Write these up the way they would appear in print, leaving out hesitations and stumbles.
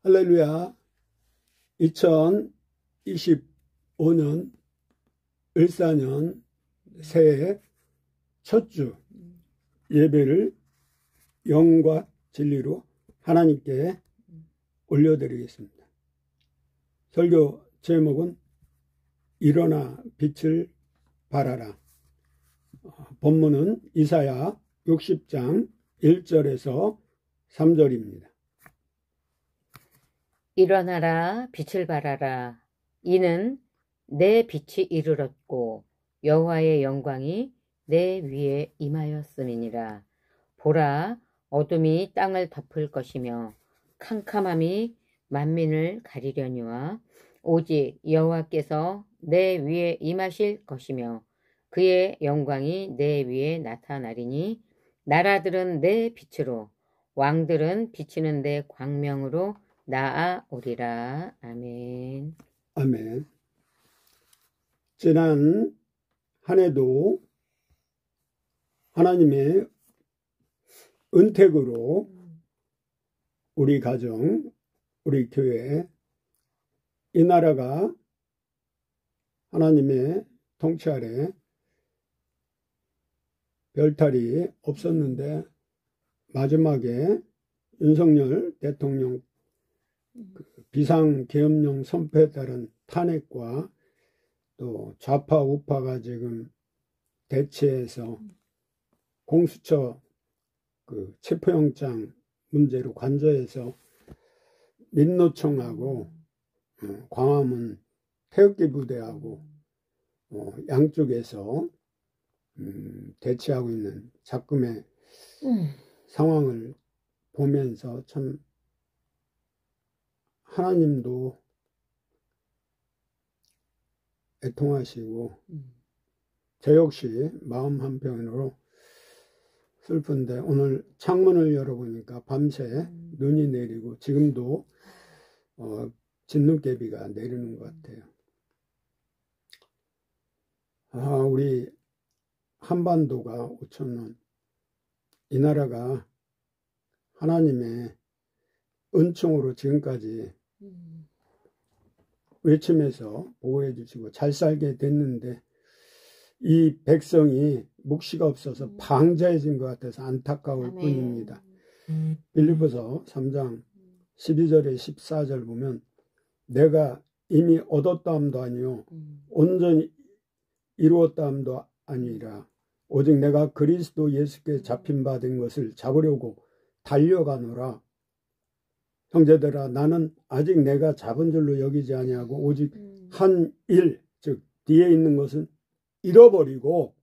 할렐루야. 2025년 을사년 새해 첫 주 예배를 영과 진리로 하나님께 올려드리겠습니다. 설교 제목은 일어나 빛을 발하라. 본문은 이사야 60장 1절에서 3절입니다. 일어나라 빛을 발하라. 이는 내 빛이 이르렀고 여호와의 영광이 내 위에 임하였음이니라. 보라, 어둠이 땅을 덮을 것이며 캄캄함이 만민을 가리려니와 오직 여호와께서 내 위에 임하실 것이며 그의 영광이 내 위에 나타나리니 나라들은 내 빛으로 왕들은 비치는 내 광명으로 나아오리라. 아멘. 아멘. 지난 한 해도 하나님의 은택으로 우리 가정, 우리 교회, 이 나라가 하나님의 통치 아래 별탈이 없었는데 마지막에 윤석열 대통령 비상계엄령 선포에 따른 탄핵과 또 좌파 우파가 지금 대치해서 공수처 체포영장 문제로 관저에서 민노총하고 광화문 태극기 부대하고 양쪽에서 대치하고 있는 작금의 상황을 보면서 참 하나님도 애통하시고 저 역시 마음 한편으로 슬픈데 오늘 창문을 열어보니까 밤새 눈이 내리고 지금도 진눈깨비가 내리는 것 같아요. 우리 한반도가 5,000년 이 나라가 하나님의 은총으로 지금까지 외침에서 보호해 주시고 잘 살게 됐는데 이 백성이 묵시가 없어서 방자해진 것 같아서 안타까울 아멘. 뿐입니다. 빌립보서 3장 12절에 14절 보면 내가 이미 얻었다함도 아니요 온전히 이루었다함도 아니라 오직 내가 그리스도 예수께 잡힌 바 된 것을 잡으려고 달려가노라. 형제들아, 나는 아직 내가 잡은 줄로 여기지 아니하고 오직 한 일, 즉 뒤에 있는 것은 잃어버리고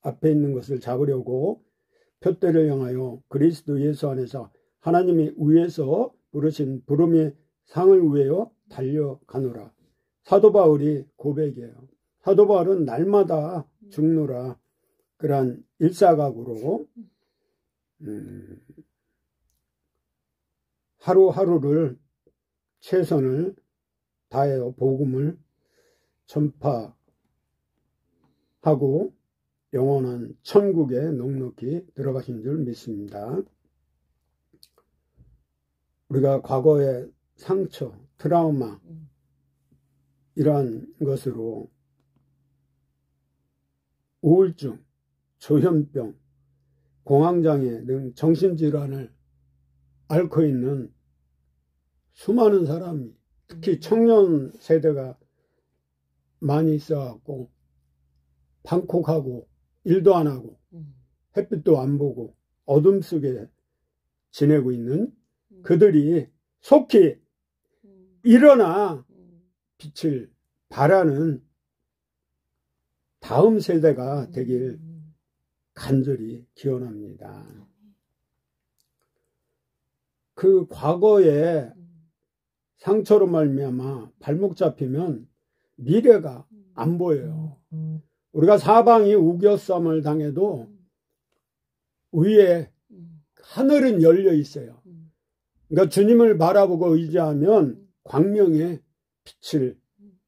앞에 있는 것을 잡으려고 표대를 향하여 그리스도 예수 안에서 하나님이 위에서 부르신 부름의 상을 위하여 달려가노라. 사도 바울이 고백이에요. 사도 바울은 날마다 죽노라. 그러한 일사각으로 하루하루를 최선을 다하여 복음을 전파하고 영원한 천국에 넉넉히 들어가신 줄 믿습니다. 우리가 과거의 상처, 트라우마 이러한 것으로 우울증, 조현병, 공황장애 등 정신질환을 앓고 있는 수많은 사람이 특히 청년 세대가 많이 있어갖고 방콕하고 일도 안 하고 햇빛도 안 보고 어둠 속에 지내고 있는 그들이 속히 일어나 빛을 발하는 다음 세대가 되길 간절히 기원합니다. 그 과거에 상처로 말미암아 발목 잡히면 미래가 안 보여요. 우리가 사방이 우겨쌈을 당해도 위에 하늘은 열려 있어요. 그러니까 주님을 바라보고 의지하면 광명의 빛을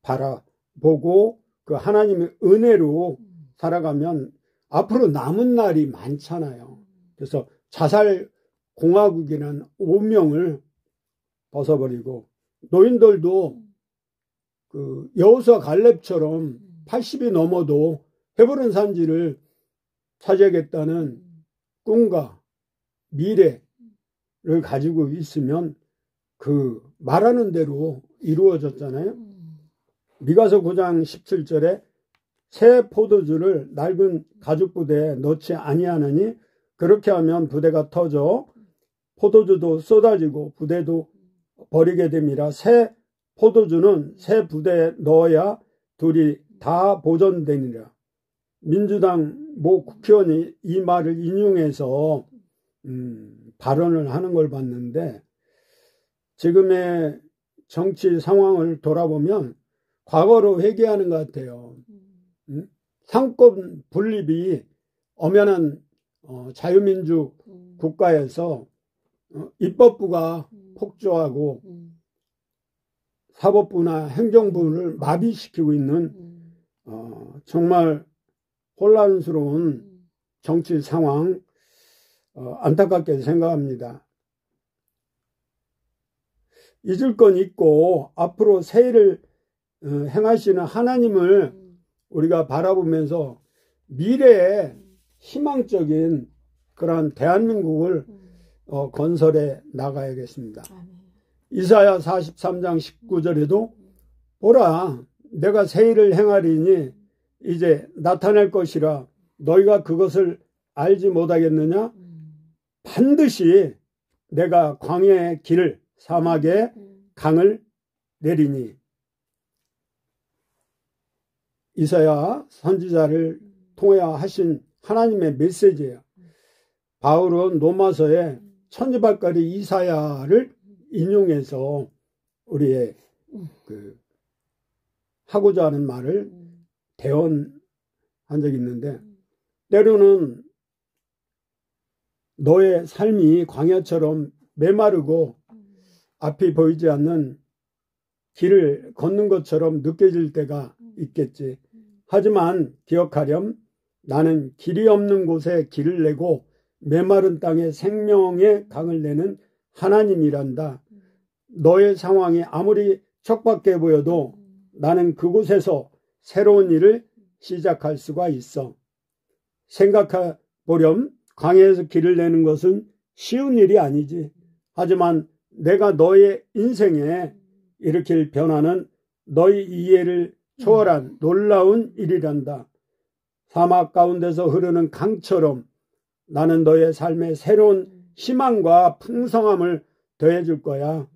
바라보고 그 하나님의 은혜로 살아가면 앞으로 남은 날이 많잖아요. 그래서 자살 공화국이라는 오명을 벗어버리고, 노인들도 그 여호수아 갈렙처럼 80이 넘어도 헤브론 산지를 차지하겠다는 꿈과 미래를 가지고 있으면 그 말하는 대로 이루어졌잖아요. 미가서 9장 17절에 새 포도주를 낡은 가죽 부대에 넣지 아니하느니 그렇게 하면 부대가 터져 포도주도 쏟아지고 부대도 버리게 됨이라. 새 포도주는 새 부대에 넣어야 둘이 다 보존되니라. 민주당 모 국회의원이 이 말을 인용해서 발언을 하는 걸 봤는데, 지금의 정치 상황을 돌아보면 과거로 회귀하는 것 같아요. 상권 분립이 엄연한 자유민주 국가에서 입법부가 폭주하고 사법부나 행정부를 마비시키고 있는 정말 혼란스러운 정치 상황, 안타깝게 생각합니다. 잊을 건 있고 앞으로 새 일을 행하시는 하나님을 우리가 바라보면서 미래에 희망적인 그런 대한민국을 건설해 나가야겠습니다. 이사야 43장 19절에도 보라, 내가 새 일을 행하리니 이제 나타날 것이라 너희가 그것을 알지 못하겠느냐? 반드시 내가 광야의 길을 사막에 강을 내리니. 이사야 선지자를 통해 하신 하나님의 메시지예요. 바울은 로마서에 천지발갈이 이사야를 인용해서 우리의 하고자 하는 말을 대언한 적이 있는데, 때로는 너의 삶이 광야처럼 메마르고 앞이 보이지 않는 길을 걷는 것처럼 느껴질 때가 있겠지. 하지만 기억하렴, 나는 길이 없는 곳에 길을 내고 메마른 땅에 생명의 강을 내는 하나님이란다. 너의 상황이 아무리 척박해 보여도 나는 그곳에서 새로운 일을 시작할 수가 있어. 생각해 보렴, 광야에서 길을 내는 것은 쉬운 일이 아니지. 하지만 내가 너의 인생에 일으킬 변화는 너희 이해를 초월한 놀라운 일이란다. 사막 가운데서 흐르는 강처럼 나는 너의 삶에 새로운 희망과 풍성함을 더해줄 거야.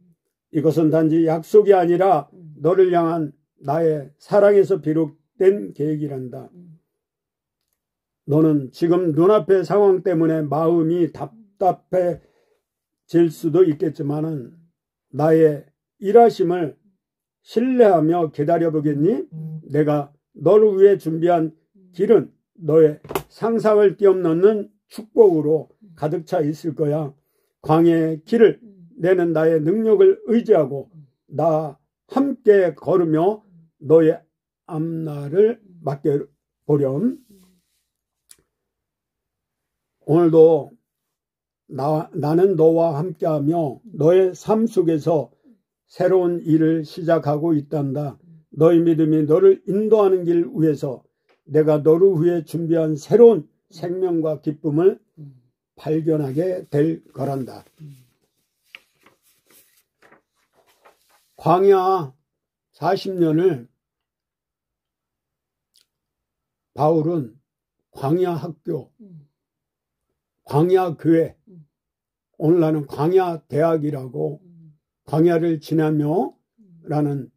이것은 단지 약속이 아니라 너를 향한 나의 사랑에서 비롯된 계획이란다. 너는 지금 눈앞의 상황 때문에 마음이 답답해질 수도 있겠지만은 나의 일하심을 신뢰하며 기다려보겠니? 내가 너를 위해 준비한 길은 너의 상상을 뛰어넘는 축복으로 가득 차 있을 거야. 광야의 길을 내는 나의 능력을 의지하고 나 함께 걸으며 너의 앞날을 맡겨보렴. 오늘도 나는 너와 함께하며 너의 삶 속에서 새로운 일을 시작하고 있단다. 너의 믿음이 너를 인도하는 길 위에서 내가 너를 위해 준비한 새로운 생명과 기쁨을 발견하게 될 거란다. 광야 40년을 바울은 광야 학교, 광야 교회, 오늘날은 광야 대학이라고 광야를 지나며 라는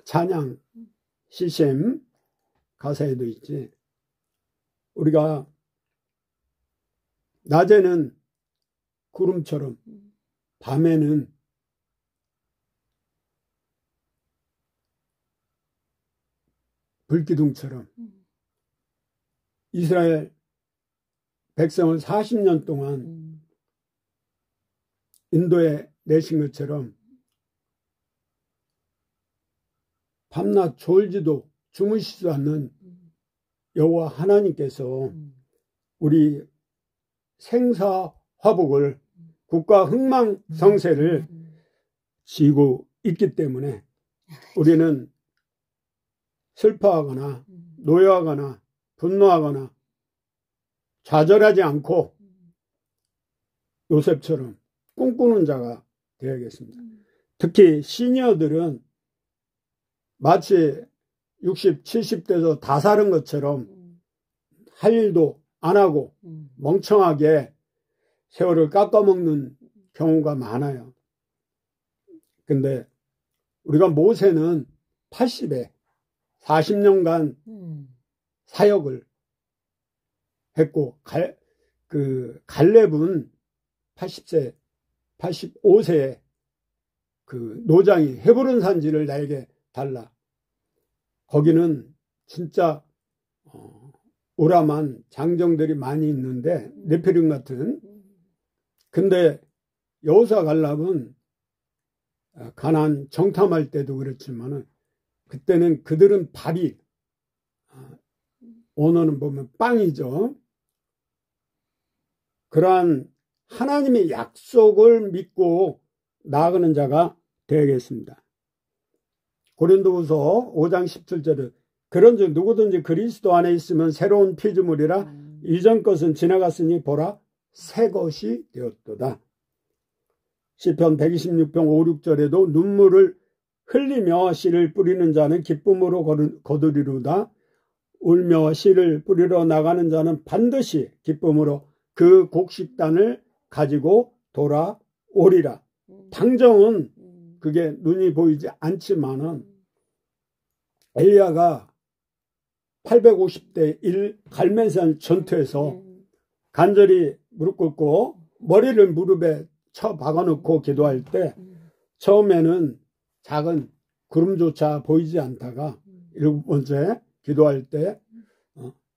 찬양 CCM 가사에도 있지. 우리가 낮에는 구름처럼 밤에는 불기둥처럼 이스라엘 백성을 40년 동안 인도에 내신 것처럼 밤낮 졸지도 주무시지도 않는 여호와 하나님께서 우리 생사화복을 국가 흥망성쇠를 지고 있기 때문에 우리는 슬퍼하거나 노여하거나 분노하거나 좌절하지 않고 요셉처럼 꿈꾸는 자가 되어야겠습니다. 특히 시니어들은 마치 60, 70대에서 다 사는 것처럼 할 일도 안 하고 멍청하게 세월을 깎아먹는 경우가 많아요. 근데 우리가 모세는 80에 40년간 사역을 했고, 갈렙은 80세, 85세에 그 노장이 헤브론 산지를 나에게 달라. 거기는 진짜 오람한 장정들이 많이 있는데 네피림 같은. 근데 여호수아 갈렙은 가나안 정탐할 때도 그렇지만은 그때는 그들은 밥이 오늘은 보면 빵이죠. 그러한 하나님의 약속을 믿고 나아가는 자가 되어야겠습니다. 고린도후서 5장 17절에 그런즉 누구든지 그리스도 안에 있으면 새로운 피조물이라 이전 것은 지나갔으니 보라 새 것이 되었도다. 시편 126편 5, 6절에도 눈물을 흘리며 씨를 뿌리는 자는 기쁨으로 거두리로다. 울며 씨를 뿌리러 나가는 자는 반드시 기쁨으로 그 곡식단을 가지고 돌아오리라. 당정은 그게 눈이 보이지 않지만은 엘리야가 850대 1 갈멜산 전투에서 간절히 무릎 꿇고 머리를 무릎에 쳐 박아놓고 기도할 때 처음에는 작은 구름조차 보이지 않다가 7번째 기도할 때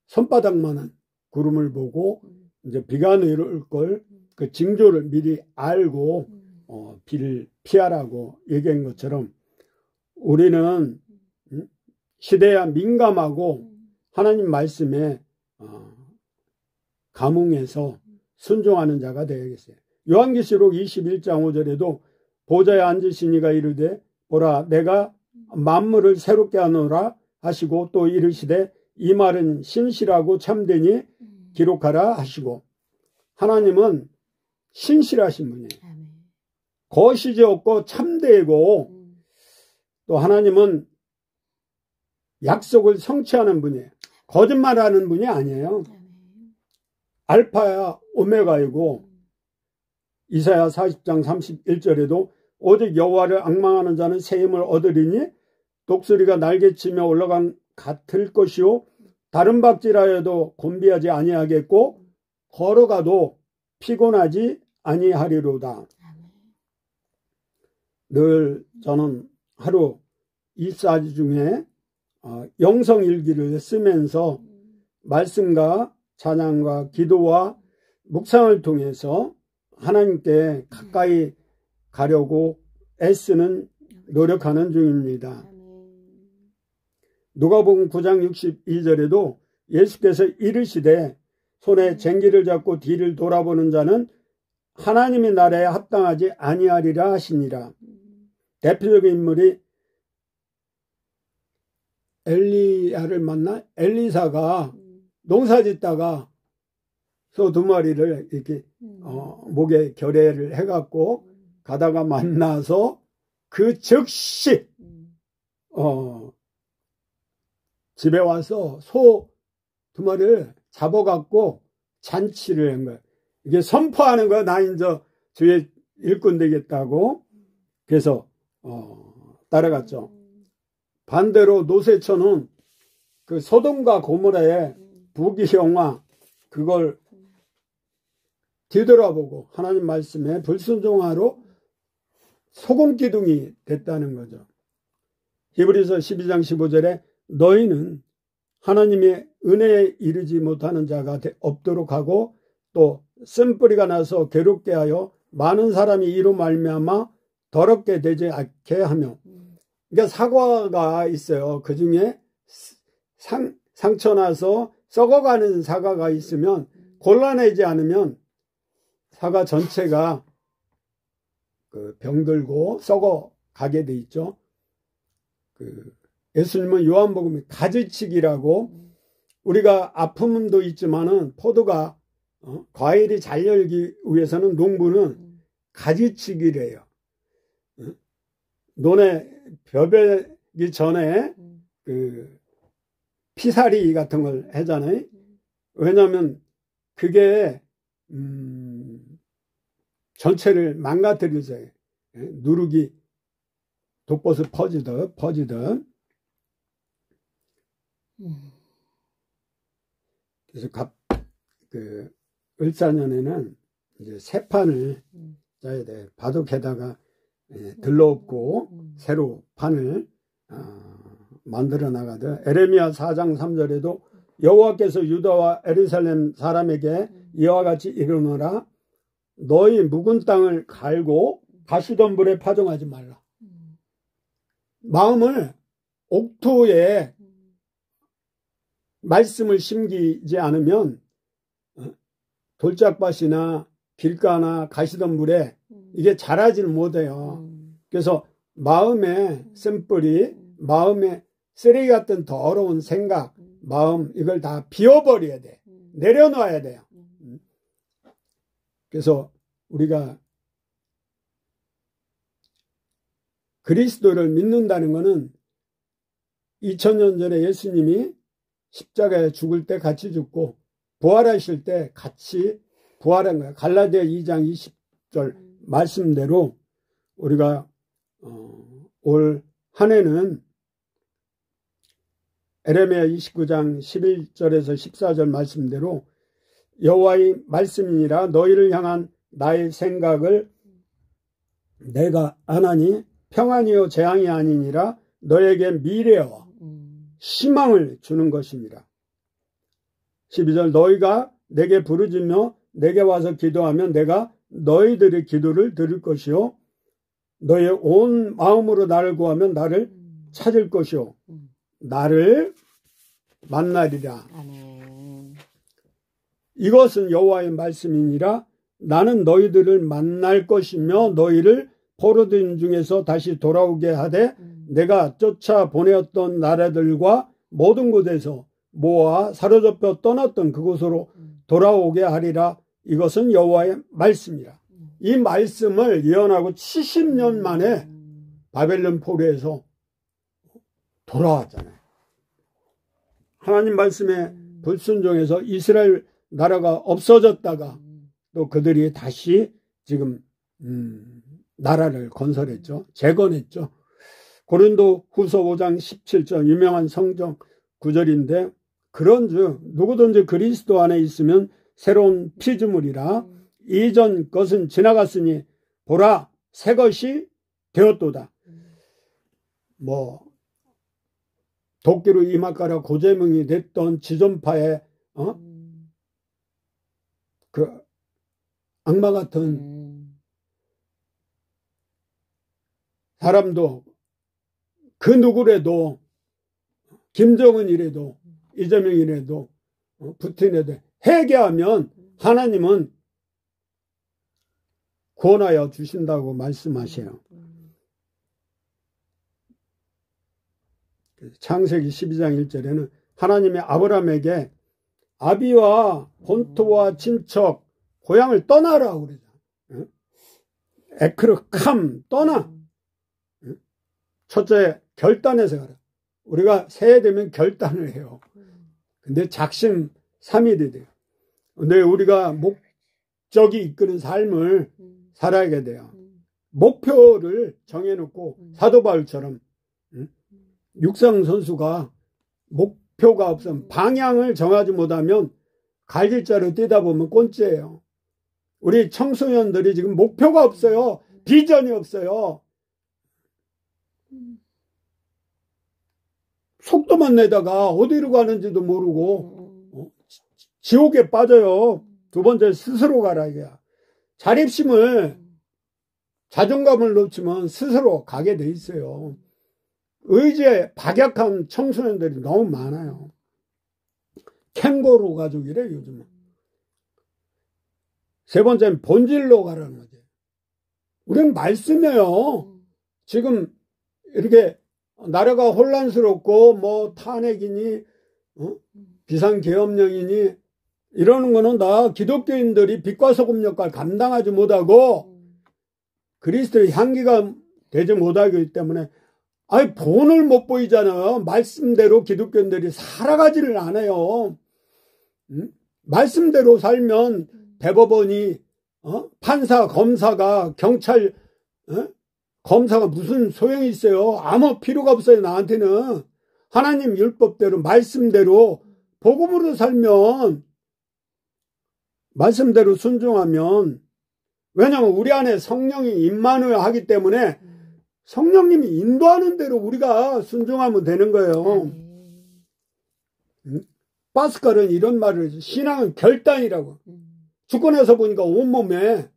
손바닥만한 구름을 보고 이제 비가 내릴 걸 그 징조를 미리 알고 비를 피하라고 얘기한 것처럼 우리는 시대에 민감하고 하나님 말씀에 감흥해서 순종하는 자가 되어야겠어요. 요한계시록 21장 5절에도 보좌에 앉으신 이가 이르되 보라 내가 만물을 새롭게 하노라 하시고 또 이르시되 이 말은 신실하고 참되니 기록하라 하시고 하나님은 신실하신 분이에요. 거시지 없고 참되고 또 하나님은 약속을 성취하는 분이에요. 거짓말하는 분이 아니에요. 알파야 오메가이고 이사야 40장 31절에도 오직 여호와를 앙망하는 자는 새 힘을 얻으리니 독수리가 날개치며 올라간 같을 것이요 다른 박질하여도 곤비하지 아니하겠고 걸어가도 피곤하지 아니하리로다. 늘 저는 하루 24시 중에 영성일기를 쓰면서 말씀과 찬양과 기도와 묵상을 통해서 하나님께 가까이 가려고 애쓰는 노력하는 중입니다. 누가복음 9장 62절에도 예수께서 이르시되 손에 쟁기를 잡고 뒤를 돌아보는 자는 하나님의 나라에 합당하지 아니하리라 하시니라. 대표적인 인물이 엘리야를 만나 엘리사가 농사 짓다가 소 2마리를 이렇게 목에 결례를 해갖고 가다가 만나서 그 즉시 집에 와서 소 2마리를 잡아갖고 잔치를 한 거예요. 이게 선포하는 거야. 나 이제 주의 일꾼 되겠다고. 그래서 따라갔죠. 반대로 노세천은 그 소돔과 고모라의 부귀영화 그걸 뒤돌아보고 하나님 말씀에 불순종하로 소금기둥이 됐다는 거죠. 히브리서 12장 15절에 너희는 하나님의 은혜에 이르지 못하는 자가 없도록 하고 또 쓴뿌리가 나서 괴롭게 하여 많은 사람이 이로 말미암아 더럽게 되지 않게 하며. 그러니까 사과가 있어요. 그 중에 상처나서 썩어가는 사과가 있으면 골라내지 않으면 사과 전체가 그 병들고 썩어 가게 돼 있죠. 예수님은 요한복음에 가지치기라고, 우리가 아픔도 있지만은 포도가 과일이 잘 열기 위해서는 농부는 가지치기래요. 논에 벼베기 전에 그 피사리 같은 걸 하잖아요. 왜냐하면 그게 전체를 망가뜨리죠. 누룩이 독버섯 퍼지듯. 그래서 을사년에는 이제 새 판을 짜야 돼. 바둑에다가 들러엎고 새로 판을 만들어 나가듯, 에레미야 4장 3절에도 여호와께서 유다와 예루살렘 사람에게 이와 같이 이르노라. 너희 묵은 땅을 갈고 가시덤불에 파종하지 말라. 마음을 옥토에 말씀을 심기지 않으면 돌짝밭이나 길가나 가시덤불에 이게 자라지를 못해요. 그래서 마음의 샘뿌리, 마음의 쓰레기 같은 더러운 생각, 마음, 이걸 다 비워버려야 돼. 내려놔야 돼요. 그래서 우리가 그리스도를 믿는다는 것은 2000년 전에 예수님이 십자가에 죽을 때 같이 죽고 부활하실 때 같이 부활한 거예요. 갈라디아 2장 20절 말씀대로 우리가 올 한 해는 에레미야 29장 11절에서 14절 말씀대로 여호와의 말씀이니라. 너희를 향한 나의 생각을 내가 아나니 평안이요 재앙이 아니니라. 너에게 미래와 희망을 주는 것입니다. 12절 너희가 내게 부르짖며 내게 와서 기도하면 내가 너희들의 기도를 들을 것이요 너희의 온 마음으로 나를 구하면 나를 찾을 것이요 나를 만나리라. 아멘. 이것은 여호와의 말씀이니라. 나는 너희들을 만날 것이며 너희를 포로된 중에서 다시 돌아오게 하되 내가 쫓아 보내었던 나라들과 모든 곳에서 모아 사로잡혀 떠났던 그곳으로 돌아오게 하리라. 이것은 여호와의 말씀이라. 이 말씀을 예언하고 70년 만에 바벨론 포로에서 돌아왔잖아요. 하나님 말씀에 불순종해서 이스라엘 나라가 없어졌다가 또 그들이 다시 지금 나라를 건설했죠. 재건했죠. 고린도 후서 5장 17절 유명한 성경 구절인데 그런즉 누구든지 그리스도 안에 있으면 새로운 피조물이라. 이전 것은 지나갔으니 보라 새 것이 되었도다. 도끼로 이마가라 고재명이 됐던 지존파의 그 악마 같은 사람도 그 누구래도 김정은이라도 이재명이라도 푸틴이라도 회개하면 하나님은 구원하여 주신다고 말씀하셔요. 창세기 12장 1절에는 하나님이 아브라함에게 아비와 본토와 친척 고향을 떠나라고 그러죠. 에크르캄 떠나. 첫째 결단해서 가라. 우리가 새해 되면 결단을 해요. 근데 작심 삼일이 돼요. 근데 우리가 목적이 이끄는 삶을 살아야 돼요. 목표를 정해놓고 사도 바울처럼 육상 선수가 목표가 없으면 방향을 정하지 못하면 갈길자로 뛰다 보면 꼰째예요. 우리 청소년들이 지금 목표가 없어요. 비전이 없어요. 속도만 내다가 어디로 가는지도 모르고 지옥에 빠져요. 두 번째 스스로 가라 이거야. 자립심을 자존감을 놓치면 스스로 가게 돼 있어요. 의지에 박약한 청소년들이 너무 많아요. 캥거루 가족이래 요즘은. 세 번째는 본질로 가라는 거지. 우리는 말씀이에요. 지금 이렇게 나라가 혼란스럽고 뭐 탄핵이니 비상계엄령이니 이러는 거는 다 기독교인들이 빛과 소금 역할 감당하지 못하고 그리스도의 향기가 되지 못하기 때문에 아니 본을 못 보이잖아요. 말씀대로 기독교인들이 살아가지를 않아요. 말씀대로 살면 대법원이 판사, 검사가, 경찰, 검사가 무슨 소용이 있어요. 아무 필요가 없어요. 나한테는. 하나님 율법대로 말씀대로 복음으로 살면 말씀대로 순종하면 왜냐하면 우리 안에 성령이 임만을 하기 때문에 성령님이 인도하는 대로 우리가 순종하면 되는 거예요. 파스칼은 이런 말을 해서 신앙은 결단이라고. 주권에서 보니까 온몸에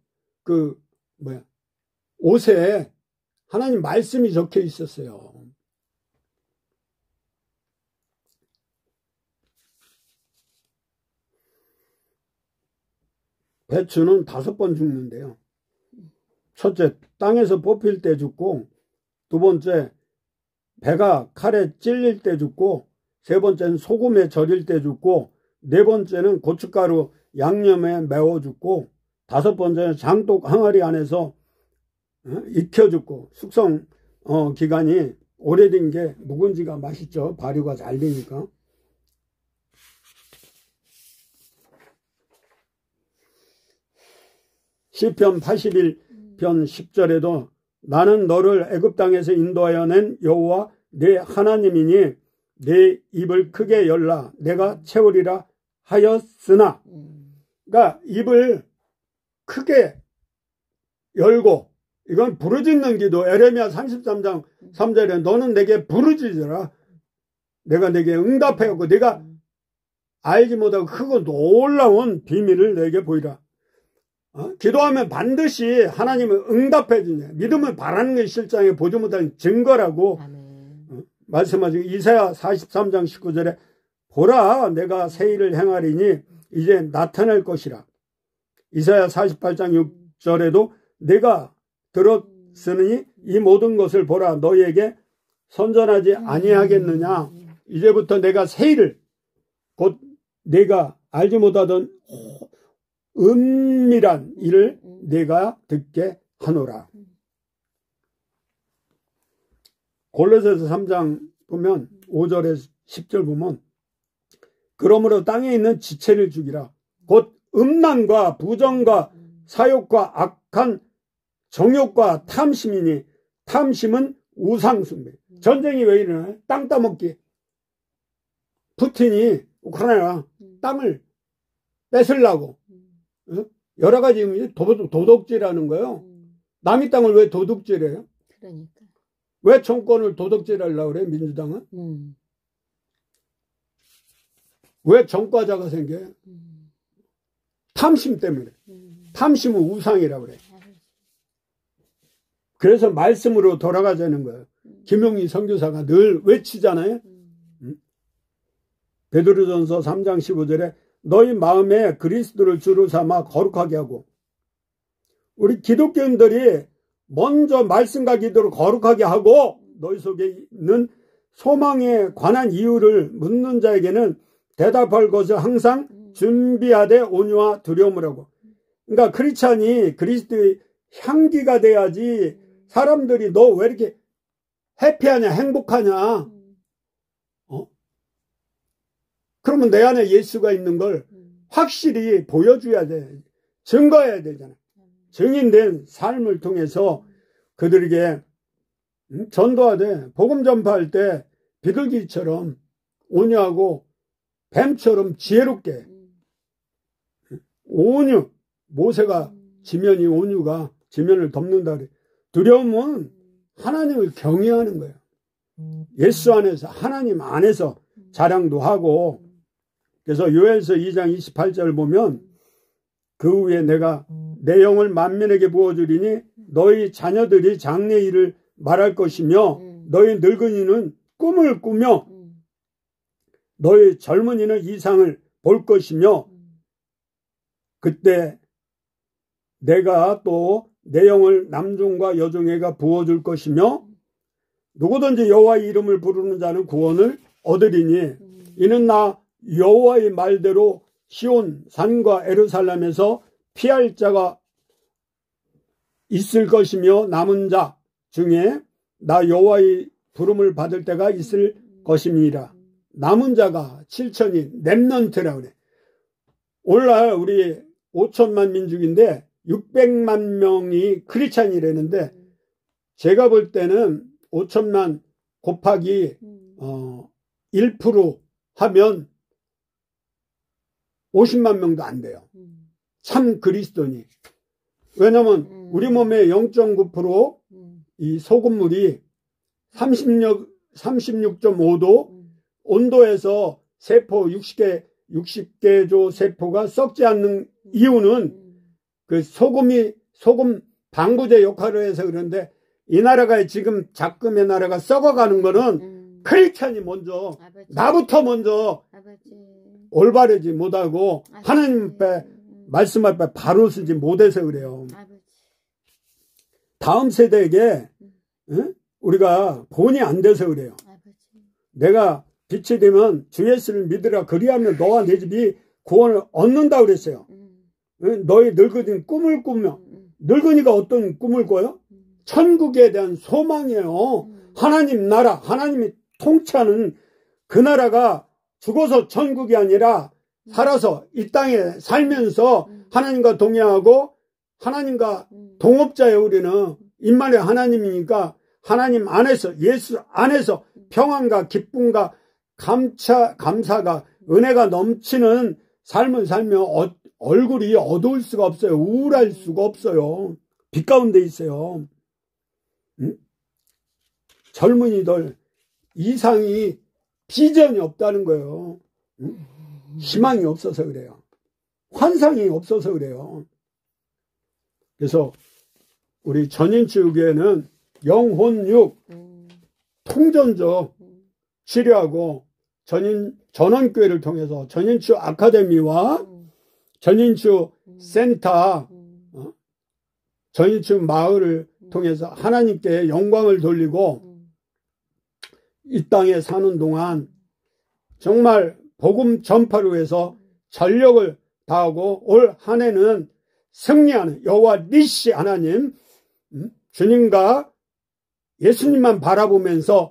옷에 하나님 말씀이 적혀 있었어요. 배추는 5번 죽는데요. 첫째, 땅에서 뽑힐 때 죽고, 두 번째, 배가 칼에 찔릴 때 죽고, 세 번째는 소금에 절일 때 죽고, 네 번째는 고춧가루 양념에 매워 죽고, 다섯 번째는 장독 항아리 안에서 익혀 죽고, 숙성 기간이 오래된 게 묵은지가 맛있죠. 발효가 잘 되니까. 시편 81편 10절에도 나는 너를 애굽 땅에서 인도하여 낸 여호와 내 하나님이니 내 입을 크게 열라 내가 채우리라 하였으나, 그러니까 입을 크게 열고, 이건 부르짖는 기도. 에레미야 33장 3절에 너는 내게 부르짖으라 내가 내게 응답하였고 내가 알지 못하고 크고 놀라운 비밀을 내게 보이라. 기도하면 반드시 하나님은 응답해 주냐. 믿음을 바라는 것이 실상에 보지 못하는 증거라고 말씀하시고, 이사야 43장 19절에 보라 내가 새 일을 행하리니 이제 나타날 것이라. 이사야 48장 6절에도 내가 들었으니 이 모든 것을 보라 너희에게 선전하지 아니하겠느냐. 이제부터 내가 새 일을 곧 내가 알지 못하던 은밀한 일을 내가 듣게 하노라. 골로새서 3장 보면 5절에서 10절 보면 그러므로 땅에 있는 지체를 죽이라. 곧 음란과 부정과 사욕과 악한 정욕과 탐심이니 탐심은 우상숭배. 전쟁이 왜 일어나요? 땅 따먹기. 푸틴이 우크라이나 땅을 뺏으려고 여러 가지 도둑질하는 거예요. 남의 땅을 왜 도둑질해요? 그러니까. 왜 정권을 도둑질하려고 그래? 민주당은? 왜 정과자가 생겨요? 탐심 때문에. 탐심은 우상이라고 그래. 그래서 말씀으로 돌아가자는 거예요. 김용희 선교사가 늘 외치잖아요. 베드로전서 3장 15절에 너희 마음에 그리스도를 주로 삼아 거룩하게 하고, 우리 기독교인들이 먼저 말씀과 기도를 거룩하게 하고 너희 속에 있는 소망에 관한 이유를 묻는 자에게는 대답할 것을 항상 준비하되 온유와 두려움을 하고. 그러니까 크리스찬이 그리스도의 향기가 돼야지 사람들이 너 왜 이렇게 해피하냐 행복하냐 그러면 내 안에 예수가 있는 걸 확실히 보여줘야 돼. 증거해야 되잖아. 증인된 삶을 통해서 그들에게 전도하되 복음 전파할 때 비둘기처럼 온유하고 뱀처럼 지혜롭게 온유. 모세가 지면이 온유가 지면을 덮는다 그래. 두려움은 하나님을 경외하는 거예요. 예수 안에서 하나님 안에서 자랑도 하고. 그래서 요엘서 2장 28절 보면 그 후에 내가 내 영을 만민에게 부어주리니 너희 자녀들이 장래 일을 말할 것이며 너희 늙은이는 꿈을 꾸며 너희 젊은이는 이상을 볼 것이며 그때 내가 또 내 영을 남종과 여종에게 부어줄 것이며 누구든지 여호와의 이름을 부르는 자는 구원을 얻으리니 이는 나 여호와의 말대로 시온 산과 예루살렘에서 피할 자가 있을 것이며 남은 자 중에 나 여호와의 부름을 받을 때가 있을 것임이라. 남은 자가 7천이 렘넌트라고 그래. 오늘날 우리 5천만 민족인데 600만 명이 크리스찬이라는데 제가 볼 때는 5천만 곱하기 1% 하면 50만 명도 안 돼요. 참 그리스도니. 왜냐면 우리 몸의 0.9% 이 소금물이 36.5도 온도에서 세포 60개조 세포가 썩지 않는 이유는 그 소금 방부제 역할을 해서 그런데 이 나라가 지금 작금의 나라가 썩어가는 거는 크리스찬이 먼저 아버지. 나부터 먼저 아버지. 올바르지 못하고 하나님 앞에 말씀 앞에 바로 쓰지 못해서 그래요. 아버지. 다음 세대에게 우리가 본이 안 돼서 그래요. 아버지. 내가 빛이 되면 주 예수를 믿으라 그리하면 너와 내 집이 구원을 얻는다 그랬어요. 너희 늙은이는 꿈을 꾸며 늙은이가 어떤 꿈을 꿔요? 천국에 대한 소망이에요. 하나님 나라, 하나님이 통치하는 그 나라가 죽어서 천국이 아니라 살아서 이 땅에 살면서 하나님과 동행하고 하나님과 동업자예요. 우리는 인말의 하나님이니까 하나님 안에서 예수 안에서 평안과 기쁨과 감사가 은혜가 넘치는 삶을 살며 얼굴이 어두울 수가 없어요. 우울할 수가 없어요. 빛 가운데 있어요. 젊은이들 이상이 비전이 없다는 거예요. 희망이 없어서 그래요. 환상이 없어서 그래요. 그래서 우리 전인치유교회는 영혼육 통전적 치료하고 전원교회를 통해서 전인치유 아카데미와 전인치유 센터, 전인치유 마을을 통해서 하나님께 영광을 돌리고 이 땅에 사는 동안 정말 복음 전파를 위해서 전력을 다하고 올 한 해는 승리하는 여호와 니시 하나님 주님과 예수님만 바라보면서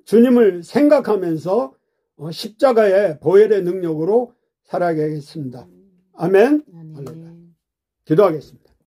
주님을 생각하면서 십자가의 보혈의 능력으로 살아가겠습니다. 아멘. 아멘. 기도하겠습니다.